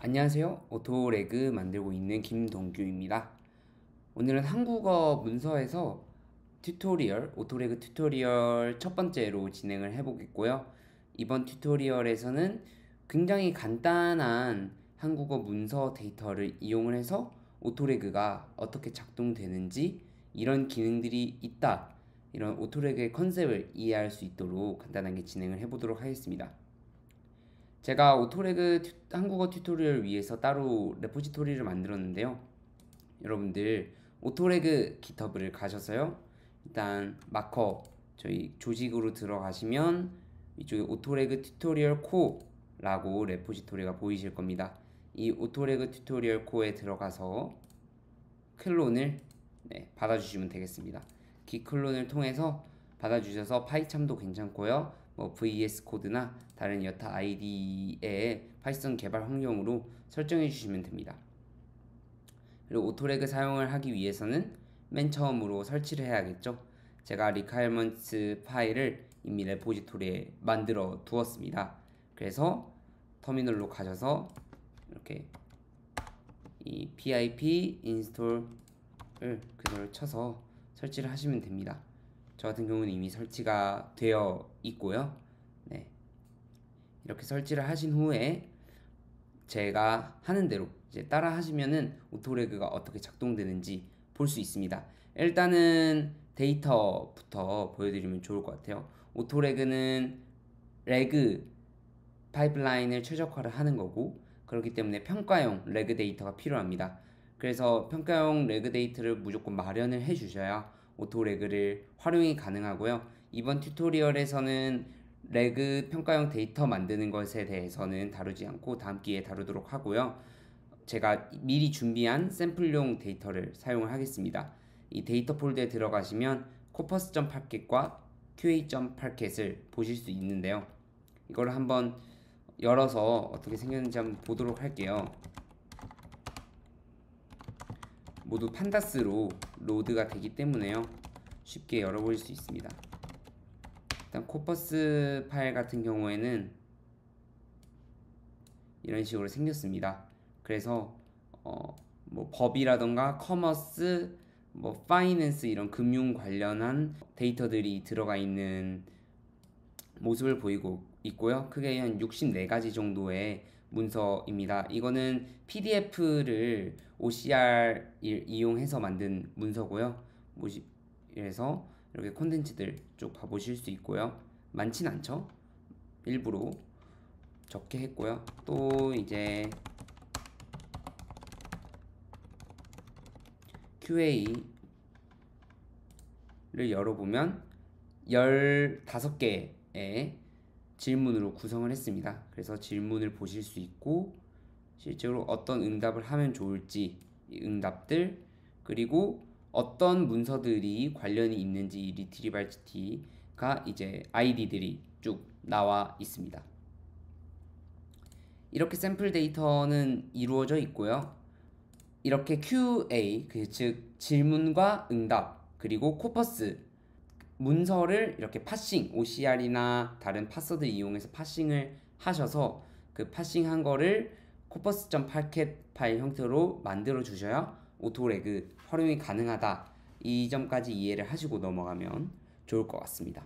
안녕하세요. 오토레그 만들고 있는 김동규입니다. 오늘은 한국어 문서에서 오토레그 튜토리얼 첫 번째로 진행을 해보겠고요. 이번 튜토리얼에서는 굉장히 간단한 한국어 문서 데이터를 이용을 해서 오토레그가 어떻게 작동되는지 이런 기능들이 있다. 이런 오토레그의 컨셉을 이해할 수 있도록 간단하게 진행을 해보도록 하겠습니다. 제가 한국어 튜토리얼 위해서 따로 레포지토리를 만들었는데요. 여러분들 오토레그 깃허브를 가셔서요. 일단 마커 저희 조직으로 들어가시면 이쪽에 오토레그 튜토리얼 코라고 레포지토리가 보이실 겁니다. 이 오토레그 튜토리얼 코에 들어가서 클론을 받아주시면 되겠습니다. 기 클론을 통해서 받아주셔서 파이참도 괜찮고요. 뭐 VS 코드나 다른 여타 IDE의 파이썬 개발 환경으로 설정해 주시면 됩니다. 그리고 오토레그 사용을 하기 위해서는 맨 처음으로 설치를 해야겠죠. 제가 requirements 파일을 이미 레포지토리에 만들어 두었습니다. 그래서 터미널로 가셔서 이렇게 이 pip install을 그대로 쳐서 설치를 하시면 됩니다. 저 같은 경우는 이미 설치가 되어 있고요. 이렇게 설치를 하신 후에 제가 하는 대로 이제 따라 하시면은 오토레그가 어떻게 작동되는지 볼 수 있습니다. 일단은 데이터부터 보여드리면 좋을 것 같아요. 오토레그는 레그 파이프라인을 최적화를 하는 거고, 그렇기 때문에 평가용 레그 데이터가 필요합니다. 그래서 평가용 레그 데이터를 무조건 마련을 해 주셔야 오토레그를 활용이 가능하고요. 이번 튜토리얼에서는 레그 평가용 데이터 만드는 것에 대해서는 다루지 않고 다음 기회에 다루도록 하고요. 제가 미리 준비한 샘플용 데이터를 사용을 하겠습니다. 이 데이터 폴더에 들어가시면 corpus.parquet과 qa.parquet을 보실 수 있는데요. 이걸 한번 열어서 어떻게 생겼는지 한번 보도록 할게요. 모두 판다스로 로드가 되기 때문에요. 쉽게 열어볼 수 있습니다. 일단 코퍼스 파일 같은 경우에는 이런 식으로 생겼습니다. 그래서 뭐 법이라던가 커머스, 뭐 파이낸스 이런 금융 관련한 데이터들이 들어가 있는 모습을 보이고 있고요. 크게 한 64가지 정도의 문서입니다. 이거는 PDF를 OCR 이용해서 만든 문서고요. 그래서 이렇게 콘텐츠들 쭉 봐보실 수 있고요. 많진 않죠? 일부러 적게 했고요. 또 이제 QA를 열어보면 15개의 질문으로 구성을 했습니다. 그래서 질문을 보실 수 있고 실제로 어떤 응답을 하면 좋을지 이 응답들, 그리고 어떤 문서들이 관련이 있는지 이 리트리발티가 이제 아이디들이 쭉 나와 있습니다. 이렇게 샘플 데이터는 이루어져 있고요. 이렇게 QA, 즉 질문과 응답, 그리고 코퍼스 문서를 이렇게 파싱, OCR이나 다른 파서들 이용해서 파싱을 하셔서 그 파싱한 거를 corpus.parquet 파일 형태로 만들어 주셔야 오토레그 활용이 가능하다. 이 점까지 이해를 하시고 넘어가면 좋을 것 같습니다.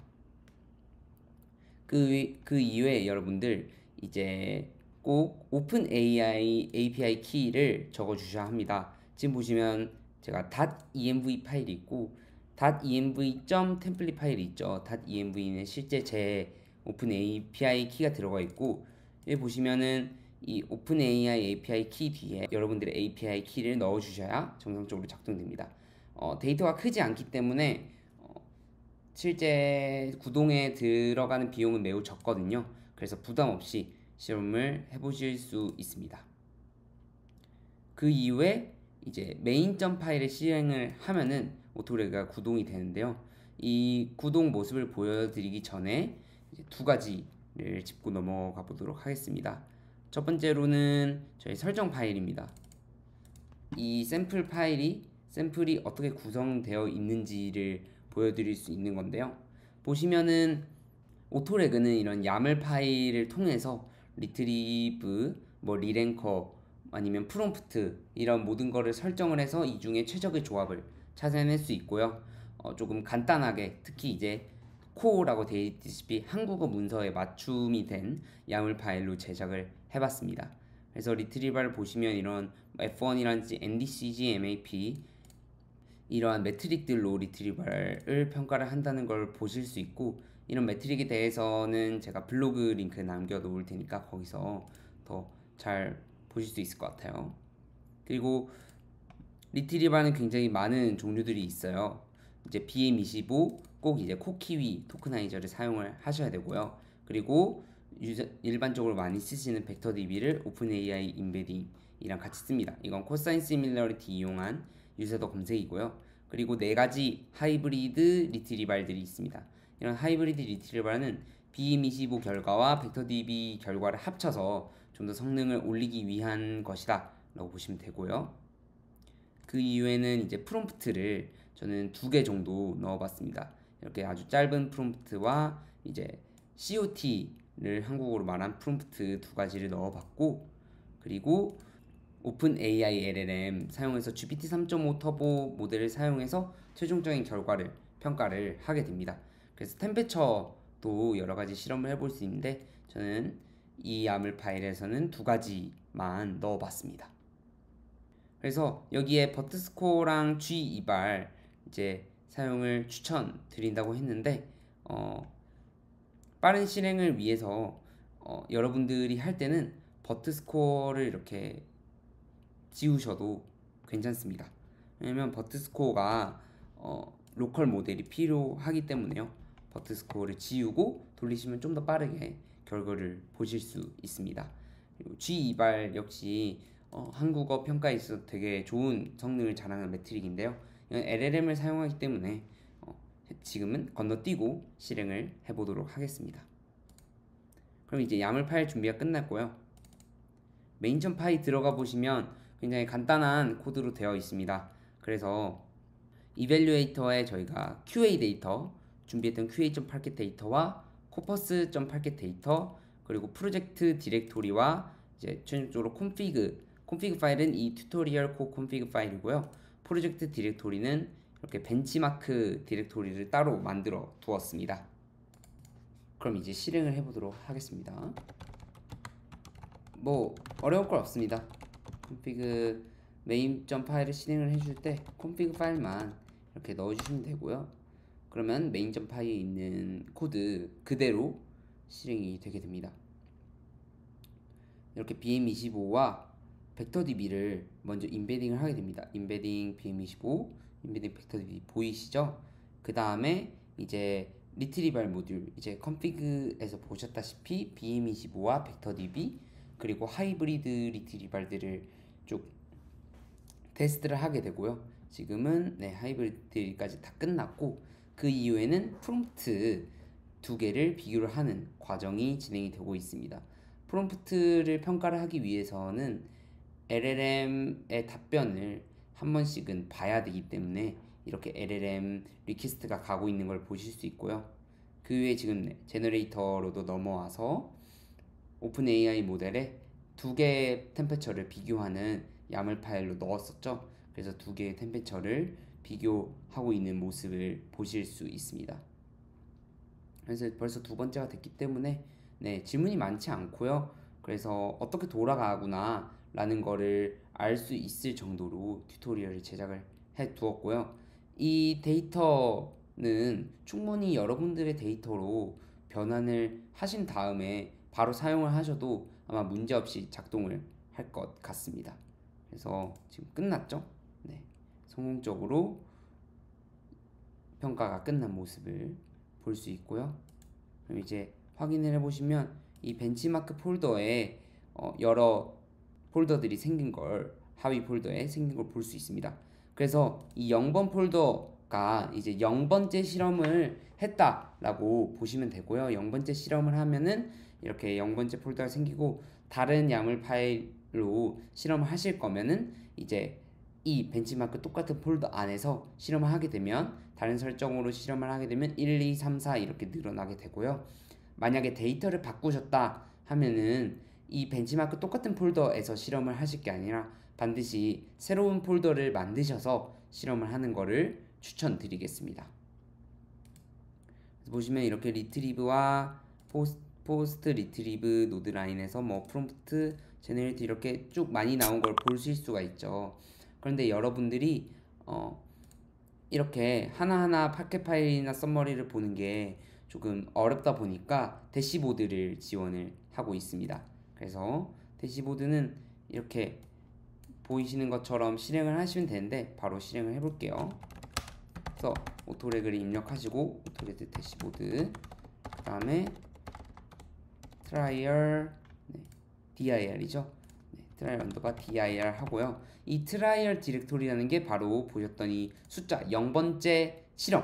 그 이외에 여러분들 이제 꼭 오픈AI API 키를 적어 주셔야 합니다. 지금 보시면 제가 .env 파일이 있고 .env.template 파일이 있죠. .env는 실제 제 오픈 API 키가 들어가 있고, 여기 보시면은 이 오픈 AI API 키 뒤에 여러분들의 API 키를 넣어 주셔야 정상적으로 작동됩니다. 데이터가 크지 않기 때문에 실제 구동에 들어가는 비용은 매우 적거든요. 그래서 부담 없이 실험을 해보실 수 있습니다. 그 이후에 이제 메인.점 파일을 실행을 하면은 오토레그가 구동이 되는데요. 이 구동 모습을 보여드리기 전에 이제 두 가지를 짚고 넘어가 보도록 하겠습니다. 첫 번째로는 저희 설정 파일입니다. 이 샘플이 어떻게 구성되어 있는지를 보여드릴 수 있는 건데요. 보시면은 오토레그는 이런 야물 파일을 통해서 리트리브, 뭐 리랭커, 아니면 프롬프트 이런 모든 거를 설정을 해서 이 중에 최적의 조합을 찾아낼 수 있고요. 조금 간단하게 특히 이제 코어라고 되어 있듯이 한국어 문서에 맞춤이 된 야물 파일로 제작을 해봤습니다. 그래서 리트리버를 보시면 이런 F1이란지 NDCG, MAP 이러한 메트릭들로 리트리버를 평가를 한다는 걸 보실 수 있고, 이런 메트릭에 대해서는 제가 블로그 링크 남겨 놓을 테니까 거기서 더 잘 보실 수 있을 것 같아요. 그리고 리트리버는 굉장히 많은 종류들이 있어요. 이제 BM25 꼭 이제 코키위 토크나이저를 사용을 하셔야 되고요. 그리고 일반적으로 많이 쓰시는 벡터DB를 오픈AI 인베딩이랑 같이 씁니다. 이건 코사인 시밀러리티 이용한 유저더 검색이고요. 그리고 네 가지 하이브리드 리트리버들이 있습니다. 이런 하이브리드 리트리버는 BM25 결과와 벡터DB 결과를 합쳐서 좀 더 성능을 올리기 위한 것이다 라고 보시면 되고요. 그 이후에는 이제 프롬프트를 저는 2개 정도 넣어봤습니다. 이렇게 아주 짧은 프롬프트와 이제 COT를 한국어로 말한 프롬프트 2가지를 넣어봤고, 그리고 오픈 AI LLM 사용해서 GPT 3.5 터보 모델을 사용해서 최종적인 결과를 평가를 하게 됩니다. 그래서 템페처도 여러 가지 실험을 해볼 수 있는데 저는 이 야물 파일에서는 2가지만 넣어봤습니다. 그래서 여기에 버트스코어랑 G2발 이제 사용을 추천드린다고 했는데 빠른 실행을 위해서 여러분들이 할 때는 버트스코어를 이렇게 지우셔도 괜찮습니다. 왜냐면 버트스코어가 로컬 모델이 필요하기 때문에요. 버트스코어를 지우고 돌리시면 좀 더 빠르게 결과를 보실 수 있습니다. 그리고 G2발 역시 한국어 평가에 있어서 되게 좋은 성능을 자랑하는 매트릭인데요. 이건 LLM을 사용하기 때문에 지금은 건너뛰고 실행을 해보도록 하겠습니다. 그럼 이제 야물 파일 준비가 끝났고요. 메인 파일 들어가 보시면 굉장히 간단한 코드로 되어 있습니다. 그래서 이밸류에이터에 저희가 QA 데이터, 준비했던 QA.parquet 데이터와 코퍼스.parquet 데이터, 그리고 프로젝트 디렉토리와 이제 최종적으로 config 파일은 이 튜토리얼 코 config 파일이고요. 프로젝트 디렉토리는 이렇게 벤치마크 디렉토리를 따로 만들어 두었습니다. 그럼 이제 실행을 해보도록 하겠습니다. 뭐 어려울 건 없습니다. config 메인 파일을 실행을 해줄 때 config 파일만 이렇게 넣어주시면 되고요. 그러면 메인 파일에 있는 코드 그대로 실행이 되게 됩니다. 이렇게 BM25와 벡터DB를 먼저 인베딩을 하게 됩니다. 인베딩 BM25, 인베딩 벡터DB 보이시죠? 그 다음에 이제 리트리발 모듈, 이제 config에서 보셨다시피 BM25와 벡터DB 그리고 하이브리드 리트리발들을 쭉 테스트를 하게 되고요. 지금은 하이브리드까지 다 끝났고, 그 이후에는 프롬프트 2개를 비교를 하는 과정이 진행이 되고 있습니다. 프롬프트를 평가를 하기 위해서는 LLM의 답변을 한 번씩은 봐야 되기 때문에 이렇게 LLM 리퀘스트가 가고 있는 걸 보실 수 있고요. 그 외에 지금 제너레이터로도 넘어와서 오픈 AI 모델에 2개의 템퍼처를 비교하는 야물 파일로 넣었었죠. 그래서 2개의 템퍼처를 비교하고 있는 모습을 보실 수 있습니다. 그래서 벌써 2번째가 됐기 때문에 질문이 많지 않고요. 그래서 어떻게 돌아가구나 라는 거를 알 수 있을 정도로 튜토리얼을 제작을 해 두었고요. 이 데이터는 충분히 여러분들의 데이터로 변환을 하신 다음에 바로 사용을 하셔도 아마 문제없이 작동을 할 것 같습니다. 그래서 지금 끝났죠? 성공적으로 평가가 끝난 모습을 볼 수 있고요. 그럼 이제 확인을 해보시면 이 벤치마크 폴더에 여러 폴더들이 생긴 걸, 하위 폴더에 생긴 걸 볼 수 있습니다. 그래서 이 0번 폴더가 이제 0번째 실험을 했다라고 보시면 되고요. 0번째 실험을 하면은 이렇게 0번째 폴더가 생기고, 다른 야물 파일로 실험을 하실 거면은 이제 이 벤치마크 똑같은 폴더 안에서 실험을 하게 되면, 다른 설정으로 실험을 하게 되면 1, 2, 3, 4 이렇게 늘어나게 되고요. 만약에 데이터를 바꾸셨다 하면은 이 벤치마크 똑같은 폴더에서 실험을 하실 게 아니라 반드시 새로운 폴더를 만드셔서 실험을 하는 거를 추천드리겠습니다. 보시면 이렇게 리트리브와 포스트 리트리브 노드 라인에서 뭐 프롬프트, 제너레이트 이렇게 쭉 많이 나온 걸 보실 수가 있죠. 그런데 여러분들이 이렇게 하나하나 파켓 파일이나 썸머리를 보는 게 조금 어렵다 보니까 대시보드를 지원을 하고 있습니다. 그래서 대시보드는 이렇게 보이시는 것처럼 실행을 하시면 되는데 바로 실행을 해볼게요. 그래서 오토레그를 입력하시고 오토레드 대시보드 그 다음에 트라이얼 dir이죠. 트라이얼 언더바 dir 하고요. 이 트라이얼 디렉토리라는 게 바로 보셨던 이 숫자 0번째 실험,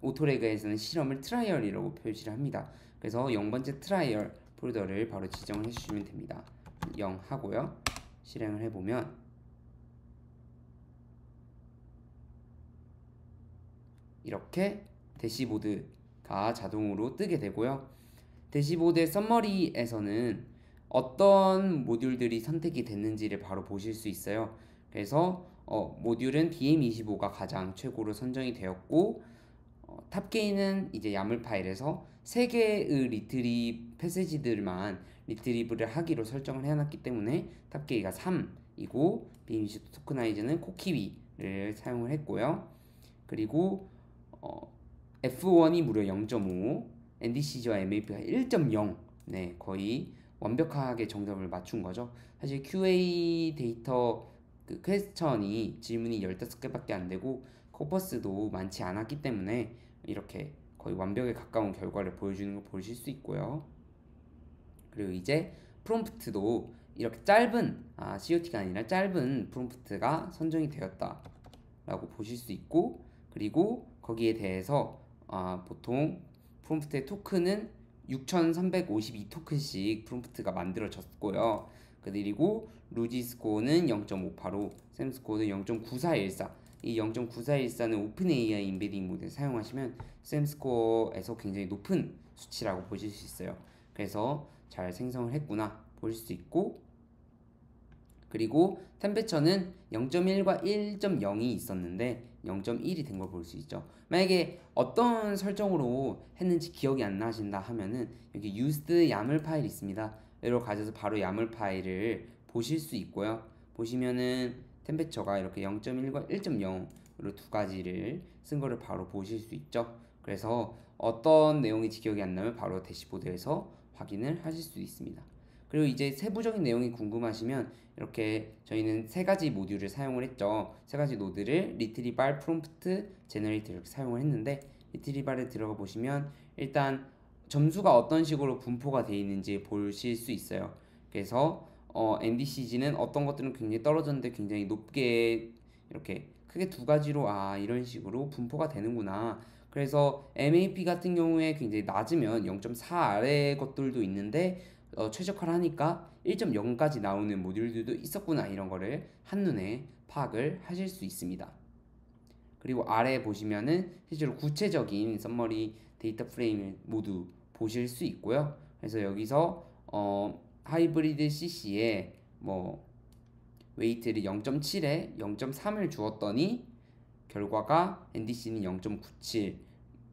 오토레그에서는 실험을 트라이얼이라고 표시를 합니다. 그래서 0번째 트라이얼 폴더를 바로 지정을 해주시면 됩니다. 0 하고요. 실행을 해보면 이렇게 대시보드가 자동으로 뜨게 되고요. 대시보드의 썸머리에서는 어떤 모듈들이 선택이 됐는지를 바로 보실 수 있어요. 그래서 모듈은 BM25가 가장 최고로 선정이 되었고 탑게인은 이제 야물 파일에서 3개의 리트리브 패세지들만 리트리브를 하기로 설정을 해놨기 때문에 탑게이가 3이고 BM25 토크나이즈는 코키위를 사용을 했고요. 그리고 F1이 무려 0.5, NDCG와 MAP가 1.0, 네, 거의 완벽하게 정답을 맞춘 거죠. 사실 QA 데이터 그 퀘스천이 질문이 15개밖에 안 되고 코퍼스도 많지 않았기 때문에 이렇게 거의 완벽에 가까운 결과를 보여주는 걸 보실 수 있고요. 그리고 이제 프롬프트도 이렇게 짧은 COT가 아니라 짧은 프롬프트가 선정이 되었다 라고 보실 수 있고, 그리고 거기에 대해서 보통 프롬프트의 토큰은 6352토큰씩 프롬프트가 만들어졌고요. 그리고 루지 스코어는 0.58로 샘 스코어는 0.9414. 이 0.9414는 오픈 AI 인베딩 모드를 사용하시면 샘 스코어에서 굉장히 높은 수치라고 보실 수 있어요. 그래서 잘 생성을 했구나 보실 수 있고, 그리고 템페처는 0.1과 1.0이 있었는데 0.1이 된 걸 볼 수 있죠. 만약에 어떤 설정으로 했는지 기억이 안 나신다 하면은 여기 used YAML 파일 있습니다. 이걸 가져서 바로 YAML 파일을 보실 수 있고요. 보시면은 템페처가 이렇게 0.1과 1.0으로 두 가지를 쓴 거를 바로 보실 수 있죠. 그래서 어떤 내용이 기억이 안 나면 바로 대시보드에서 확인을 하실 수 있습니다. 그리고 이제 세부적인 내용이 궁금하시면 이렇게 저희는 3가지 모듈을 사용을 했죠. 3가지 노드를 리트리발, 프롬프트, 제너레이트 이렇게 사용을 했는데, 리트리발에 들어가 보시면 일단 점수가 어떤 식으로 분포가 되어 있는지 보실 수 있어요. 그래서 NDCG는 어떤 것들은 굉장히 떨어졌는데 굉장히 높게 이렇게 크게 2가지로 이런 식으로 분포가 되는구나. 그래서 MAP 같은 경우에 굉장히 낮으면 0.4 아래 것들도 있는데 최적화를 하니까 1.0까지 나오는 모듈들도 있었구나, 이런 거를 한눈에 파악을 하실 수 있습니다. 그리고 아래 보시면은 실제로 구체적인 썸머리 데이터 프레임을 모두 보실 수 있고요. 그래서 여기서 하이브리드 CC에 뭐 웨이트를 0.7에 0.3을 주었더니 결과가 NDC는 0.97,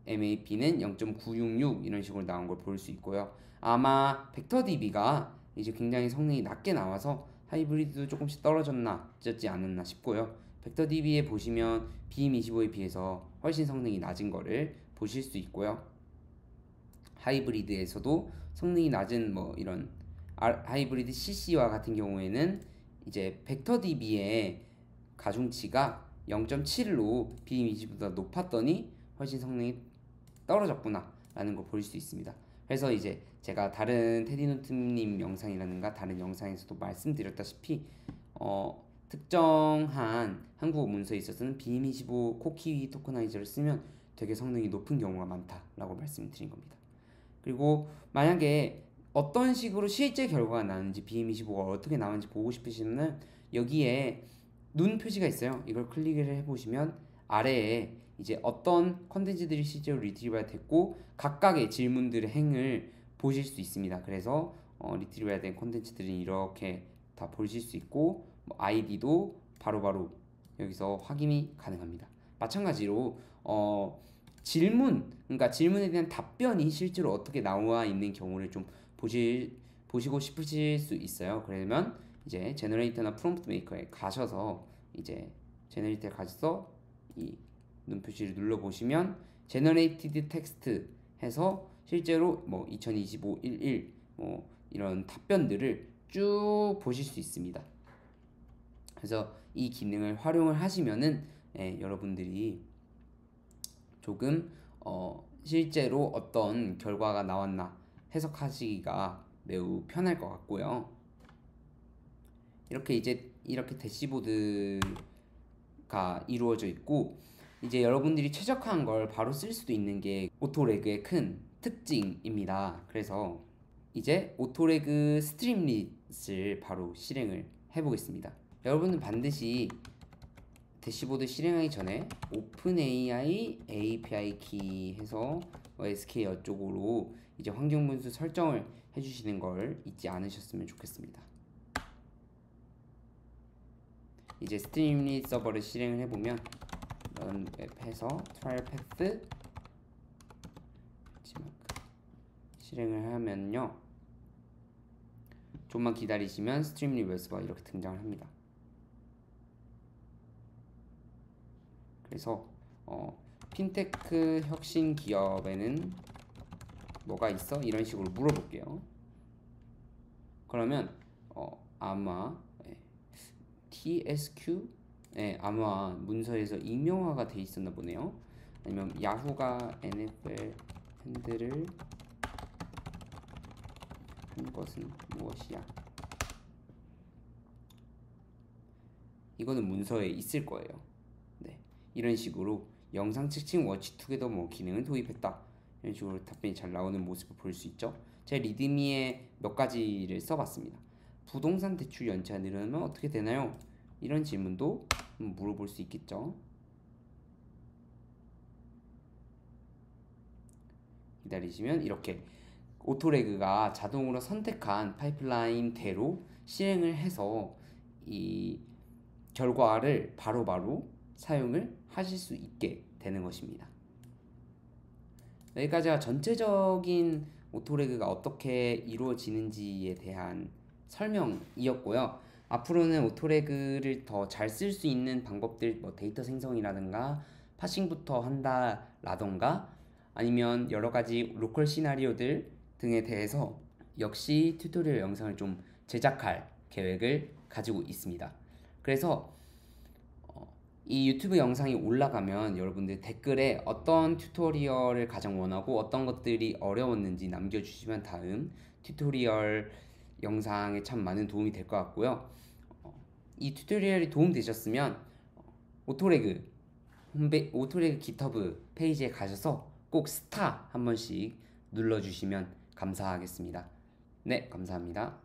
MAP는 0.966 이런 식으로 나온 걸 볼 수 있고요. 아마 벡터DB가 이제 굉장히 성능이 낮게 나와서 하이브리드도 조금씩 떨어졌지 않았나 싶고요. 벡터DB에 보시면 BM25에 비해서 훨씬 성능이 낮은 거를 보실 수 있고요. 하이브리드에서도 성능이 낮은 뭐 이런 하이브리드 CC와 같은 경우에는 이제 벡터DB의 가중치가 0.7로 BM25보다 높았더니 훨씬 성능이 떨어졌구나 라는 걸 볼 수 있습니다. 그래서 이제 제가 다른 테디노트님 영상이라든가 다른 영상에서도 말씀드렸다시피 특정한 한국어 문서에 있어서는 BM25 코키위 토커나이저를 쓰면 되게 성능이 높은 경우가 많다라고 말씀드린 겁니다. 그리고 만약에 어떤 식으로 실제 결과가 나는지 BM25가 어떻게 나오는지 보고 싶으시면 여기에 눈 표시가 있어요. 이걸 클릭을 해보시면 아래에 이제 어떤 컨텐츠들이 실제로 리트리브가 됐고 각각의 질문들의 행을 보실 수 있습니다. 그래서 리트리브해야 되는 콘텐츠들은 이렇게 다 보실 수 있고 뭐 아이디도 바로바로 여기서 확인이 가능합니다. 마찬가지로 그러니까 질문에 대한 답변이 실제로 어떻게 나와 있는 경우를 좀 보시고 싶으실 수 있어요. 그러면 이제 제너레이터나 프롬프트 메이커에 가셔서 이제 제너레이터에 가셔서 이 눈표시를 눌러 보시면 제너레이티드 텍스트 해서 실제로 뭐 2025 11 뭐 이런 답변들을 쭉 보실 수 있습니다. 그래서 이 기능을 활용을 하시면은 여러분들이 조금 실제로 어떤 결과가 나왔나 해석하시기가 매우 편할 것 같고요. 이렇게 대시보드가 이루어져 있고 이제 여러분들이 최적화한 걸 바로 쓸 수도 있는 게 오토레그의 큰 특징입니다. 그래서 이제 오토레그 스트림릿을 바로 실행을 해보겠습니다. 여러분은 반드시 대시보드 실행하기 전에 오픈AI API 키 해서 SK 이쪽으로 이제 환경 분수 설정을 해주시는 걸 잊지 않으셨으면 좋겠습니다. 이제 스트림릿 서버를 실행을 해보면 run 웹 해서 트라이얼 패스 실행을 하면요, 좀만 기다리시면 스트림릿 웹 서버가 이렇게 등장을 합니다. 그래서 핀테크 혁신 기업에는 뭐가 있어? 이런 식으로 물어볼게요. 그러면 아마 TSQ? 아마 문서에서 익명화가 돼 있었나 보네요. 아니면 야후가 NFL 팬들을 한 것은 무엇이야? 이거는 문서에 있을 거예요. 이런 식으로 영상 측칭 워치투게더 뭐 기능을 도입했다, 이런 식으로 답변이 잘 나오는 모습을 볼 수 있죠. 제가 리드미에 몇 가지를 써봤습니다. 부동산 대출 연체가 늘어나면 어떻게 되나요? 이런 질문도 물어볼 수 있겠죠. 기다리시면 이렇게 오토레그가 자동으로 선택한 파이프라인대로 실행을 해서 이 결과를 바로바로 사용을 하실 수 있게 되는 것입니다. 여기까지가 전체적인 오토레그가 어떻게 이루어지는지에 대한 설명이었고요. 앞으로는 오토레그를 더 잘 쓸 수 있는 방법들, 뭐 데이터 생성이라든가 파싱부터 한다라던가 아니면 여러 가지 로컬 시나리오들 등에 대해서 역시 튜토리얼 영상을 좀 제작할 계획을 가지고 있습니다. 그래서 이 유튜브 영상이 올라가면 여러분들 댓글에 어떤 튜토리얼을 가장 원하고 어떤 것들이 어려웠는지 남겨주시면 다음 튜토리얼 영상에 참 많은 도움이 될 것 같고요. 이 튜토리얼이 도움되셨으면 오토레그 기터브 페이지에 가셔서 꼭 스타 한 번씩 눌러주시면 감사하겠습니다. 네, 감사합니다.